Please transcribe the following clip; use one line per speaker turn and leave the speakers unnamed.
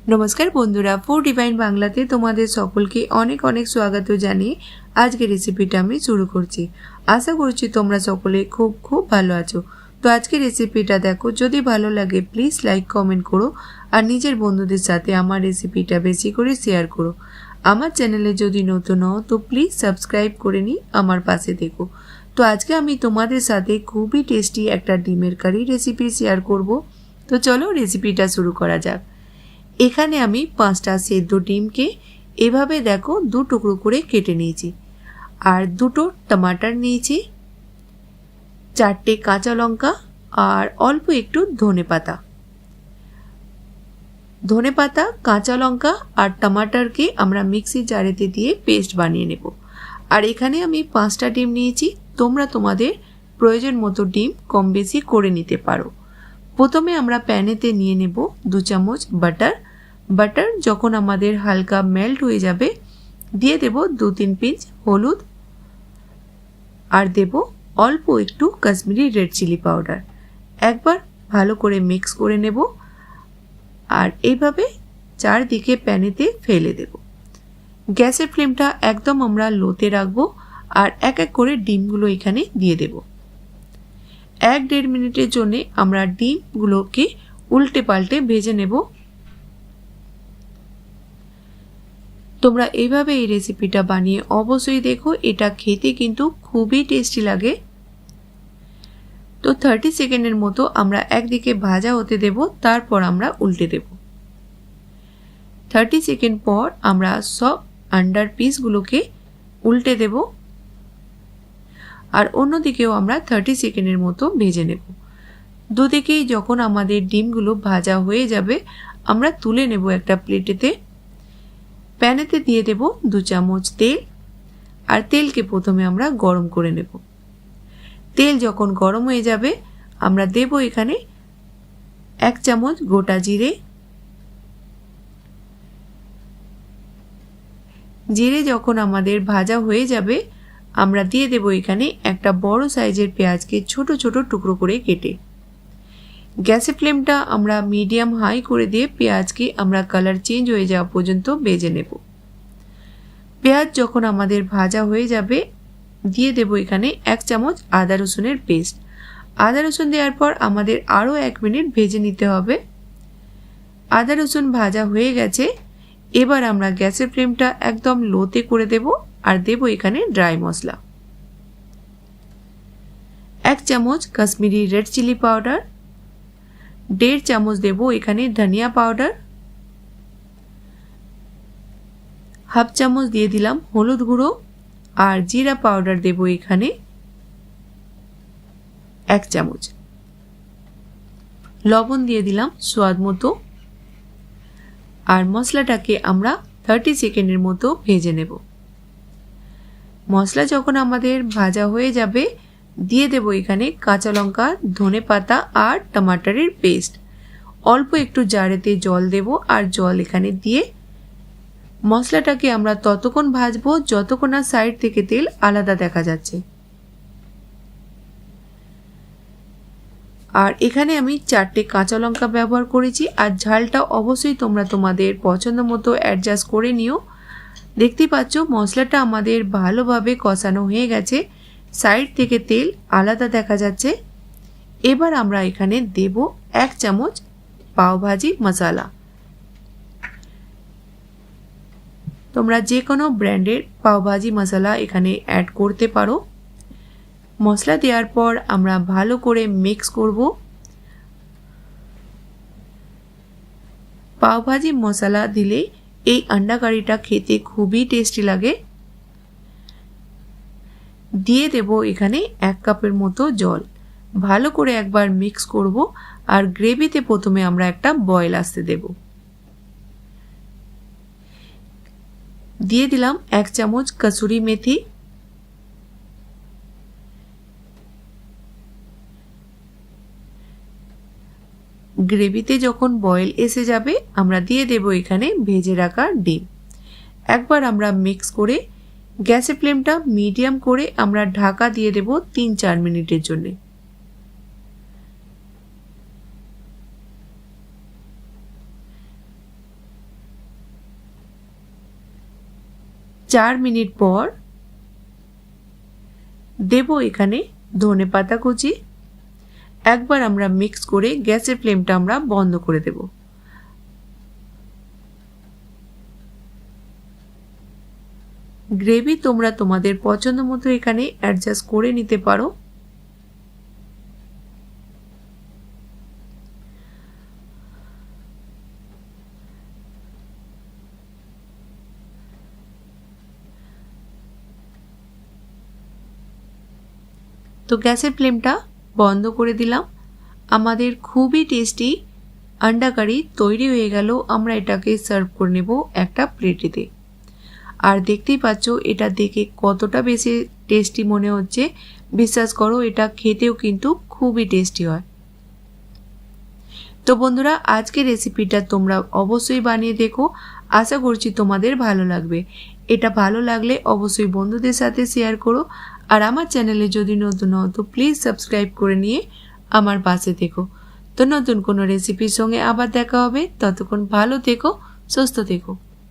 नमस्कार बंधुरा food divine बांगलाते तुम्हारे सकलके अनेक अनेक स्वागत जानिए आज के रेसिपिटा आमी शुरू करছি। आशा करছি তোমরা সকলে खूब खूब ভালো আছো। তো আজকে রেসিপিটা দেখো, যদি ভালো লাগে প্লিজ লাইক কমেন্ট করো আর নিজের বন্ধুদের সাথে আমার রেসিপিটা বেশি করে শেয়ার করো। আমার চ্যানেলে যদি নতুন হও তো প্লিজ সাবস্ক্রাইব করে নি আমার পাশে থেকো। তো আজকে আমি তোমাদের সাথে খুবই টেস্টি একটা ডিমের কারি রেসিপি শেয়ার করব। তো চলো রেসিপিটা শুরু করা যাক। এখানে আমি 5টা সেদ্ধ ডিমকে এভাবে দেখো দু টুকরো করে কেটে নিয়েছি আর দুটো টমাটার নিয়েছি, 4টে কাঁচা লঙ্কা আর অল্প একটু ধনেপাতা, কাঁচা লঙ্কা আর টমাটারকে আমরা মিক্সি জারেতে দিয়ে পেস্ট বানিয়ে নেব। আর এখানে আমি 5টা ডিম নিয়েছি, তোমরা তোমাদের প্রয়োজন মতো ডিম কম বেশি করে নিতে পারো। প্রথমে আমরা প্যানেতে নিয়ে নেব 2 চামচ বাটার যখন আমাদের হালকা মেল্ট হয়ে যাবে দিয়ে দেব 2-3 পিঞ্চ হলুদ আর দেব অল্প একটু কাশ্মীরি রেড চিলি পাউডার। একবার ভালো করে মিক্স করে নেব আর এইভাবে চারদিকে প্যানেতে ফেলে দেব। গ্যাসের ফ্লেমটা একদম আমরা লোতে রাখবো আর এক এক করে ডিমগুলো এখানে দিয়ে দেব। 1-1.5 মিনিটের জন্য আমরা ডিমগুলোকে উল্টে পাল্টে ভেজে নেব। তোমরা এইভাবে এই রেসিপিটা বানিয়ে অবশ্যই দেখো, এটা খেতে কিন্তু খুবই টেস্টি লাগে। তো 30 সেকেন্ডের মতো আমরা একদিকে ভাজা হতে দেব, তারপর আমরা উল্টে দেব। 30 সেকেন্ড পর আমরা সব আন্ডার পিসগুলোকে উল্টে দেব আর অন্যদিকেও আমরা 30 সেকেন্ডের মতো ভেজে নেব। দুদিকেই যখন আমাদের ডিমগুলো ভাজা হয়ে যাবে আমরা তুলে নেব একটা প্লেটেতে। প্যানেতে দিয়ে দেব 2 চামচ তেল আর তেলকে প্রথমে আমরা গরম করে নেব। তেল যখন গরম হয়ে যাবে আমরা দেব এখানে 1 চামচ গোটা জিরে যখন আমাদের ভাজা হয়ে যাবে আমরা দিয়ে দেব এখানে একটা বড় সাইজের পেঁয়াজকে ছোট ছোট টুকরো করে কেটে। গ্যাসের ফ্লেমটা আমরা মিডিয়াম হাই করে দিয়ে পেঁয়াজকে আমরা কালার চেঞ্জ হয়ে যাওয়া পর্যন্ত ভেজে নেব। পেঁয়াজ যখন আমাদের ভাজা হয়ে যাবে দিয়ে দেব এখানে 1 চামচ আদা রসুনের পেস্ট। আদা রসুন দেওয়ার পর আমাদের আরও 1 মিনিট ভেজে নিতে হবে। আদা রসুন ভাজা হয়ে গেছে, এবার আমরা গ্যাসের ফ্লেমটা একদম লোতে করে দেব আর দেব এখানে ড্রাই মশলা। 1 চামচ কাশ্মীরি রেড চিলি পাউডার, 1.5 চামচ দেব এখানে ধনিয়া পাউডার, 1/2 চামচ দিয়ে দিলাম হলুদ গুঁড়ো আর জিরা পাউডার দেব এখানে 1 চামচ, লবণ দিয়ে দিলাম স্বাদ মতো আর মশলাটাকে আমরা 30 সেকেন্ডের মতো ভেজে নেব। মশলা যখন আমাদের ভাজা হয়ে যাবে দিয়ে দেব এখানে কাঁচা লঙ্কা, ধনেপাতা আর টমাটারের পেস্ট। অল্প একটু জারেতে জল দেব আর জল এখানে দিয়ে মশলাটাকে আমরা ততক্ষণ ভাজবো যতক্ষণ না সাইড থেকে তেল আলাদা দেখা যাচ্ছে। আর এখানে আমি 4টে কাঁচা লঙ্কা ব্যবহার করেছি আর ঝালটা অবশ্যই তোমরা তোমাদের পছন্দ মতো অ্যাডজাস্ট করে নিও। দেখতে পাচ্ছ মশলাটা আমাদের ভালোভাবে কষানো হয়ে গেছে, সাইড থেকে তেল আলাদা দেখা যাচ্ছে। এবার আমরা এখানে দেব 1 চামচ পাওভাজি মশলা। তোমরা যে কোনো ব্র্যান্ডের পাওভাজি মশলা এখানে অ্যাড করতে পারো। মশলা দেওয়ার পর আমরা ভালো করে মিক্স করব। পাওভাজি মশলা দিলে এই আন্ডা কারিটা খেতে খুবই টেস্টি লাগে। দিয়ে দেব এখানে 1 কাপের মতো জল। ভালো করে একবার মিক্স করব আর গ্রেভিতে প্রথমে আমরা একটা বয়েল আসতে দেব। দিয়ে দিলাম 1 চামচ কসুরি মেথি, গ্রেভিতে যখন বয়েল এসে যাবে আমরা দিয়ে দেব এখানে ভেজে রাখা ডিম। একবার আমরা মিক্স করে গ্যাসের ফ্লেমটা মিডিয়াম করে আমরা ঢাকা দিয়ে দেব 3-4 মিনিটের জন্য। 4 মিনিট পর দেব এখানে ধনেপাতা কুচি। একবার আমরা মিক্স করে গ্যাসের ফ্লেমটা আমরা বন্ধ করে দেব। গ্রেভি তোমরা তোমাদের পছন্দ মতো এখানে অ্যাডজাস্ট করে নিতে পারো। তো গ্যাসের ফ্লেমটা বন্ধ করে দিলাম। আমাদের খুবই টেস্টি আন্ডা কারি তৈরি হয়ে গেল। আমরা এটাকে সার্ভ করে নেব একটা প্লেটেতে। আর দেখতেই পাচ্ছ এটা দেখে কতটা বেশি টেস্টি মনে হচ্ছে। বিশ্বাস করো এটা খেতেও কিন্তু খুবই টেস্টি হয়। তো বন্ধুরা, আজকের রেসিপিটা তোমরা অবশ্যই বানিয়ে দেখো। আশা করছি তোমাদের ভালো লাগবে। এটা ভালো লাগলে অবশ্যই বন্ধুদের সাথে শেয়ার করো। আর আমার চ্যানেলে যদি নতুন হও তো প্লিজ সাবস্ক্রাইব করে নিয়ে আমার পাশে থেকো। তো নতুন কোনো রেসিপির সঙ্গে আবার দেখা হবে। ততক্ষণ ভালো থেকো, সুস্থ থেকো।